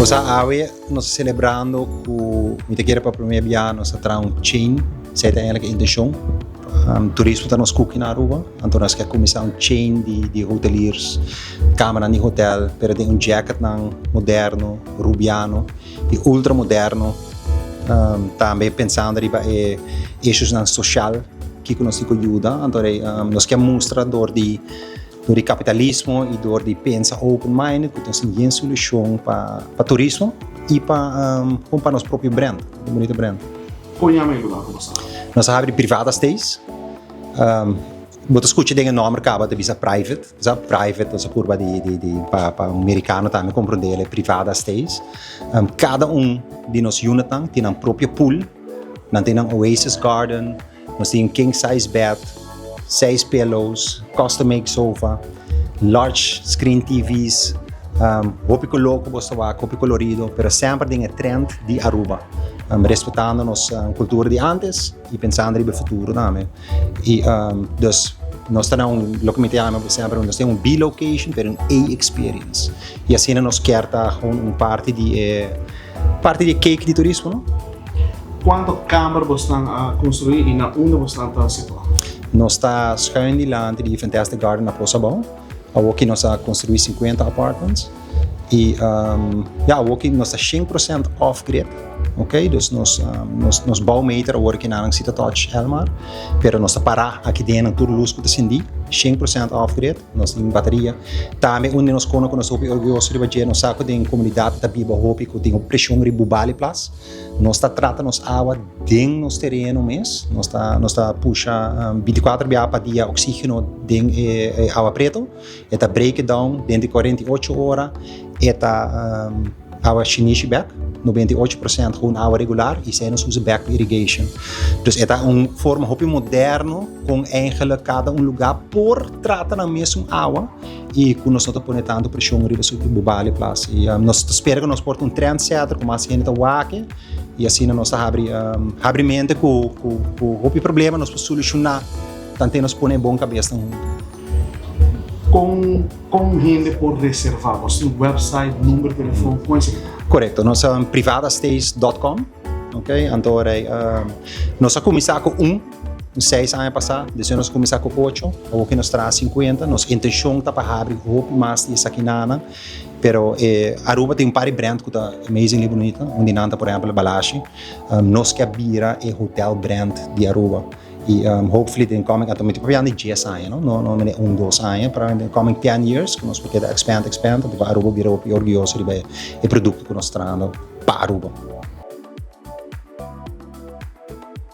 Nós nós celebrando o muita queira para primeiro ano nós tra um chain, sei tem ela que intenção turismo tá nos cooking na Aruba, então nós quer começar um chain de hoteliers, câmara de hotel, pero tem um jacket nang moderno, rubiano e ultra moderno, também pensando riba issues nang social que nós ajuda, então nós quer mostrar door de capitalismo e door de pensa open mind, que nós tem solução para turismo e para nosso próprio brand, um bonito brand. Conhame lá com você. Nós abrimos Privada Stays. Você escuta o nome acaba de visa private, sabe? Private, essa curva para americano também compreender é Privada Stays. Cada de nós unitang tem um próprio pool, nós tem um oasis garden, nós tem um king size bed, 6 pillows, custom made sofa, large screen TVs, hopi coloco, hopi colorido, pero sempre tem a trend de Aruba. Respeitando nossa cultura de antes e pensando no futuro também. E dus nós temos localmente sempre nós temos B location para A experience. E assim nós queremos parte de cake de turismo, não? Quanto câmara você está construir e na onde você está situado? Nós está schuin de land de Fantastic Garden na Poçabão. Aqui nós construir 50 apartments e aqui nós está 100% off-grid. Ok, dus nos bouwmeter wordt in een touch Elmar, pero nós parar aqui dentro tudo luz que está 100% off-grid, nós tem bateria. Também onde nós conhecemos nós hopi orgulhoso de bater nós saco tem comunidade da biba hopi que tem pressão de bubali plus, nós está trata nos água dentro nos terreno mês, nós está puxa 24 via para dia oxígeno dentro água preto, eta break down dentro de 48 horas, eta água chinese back 98% gewoon água regular e zij nos usa back irrigation. Dus het is een vorm hopi moderno com eigenlijk cada lugar por trata na mesma água e com nós não põe tanto pressão riba sobre bubali plus e nós espera que nós porta trendsetter como assim está wake e assim nós abre mente com hopi problema nós podemos solucionar tanto nós põe bom cabeça com gente por reservar, você tem website, número de telefone, Correto, nós somos privadastays.com, ok? Então, nós começamos com 6 anos passados, depois nós começamos com 8, hoje nós trazemos 50, nossa intenção é para abrir mais de saquinana, pero Aruba tem par de brand que está amazingly bonita, onde nanta, por exemplo, Balashi, nós que abira é hotel brand de Aruba. E hopefully in coming automatic para de 10 anos, não é 2 anos, para in coming 10 years, que nós podemos expand, porque Aruba vira orgulhoso de produto que nós trazemos para Aruba.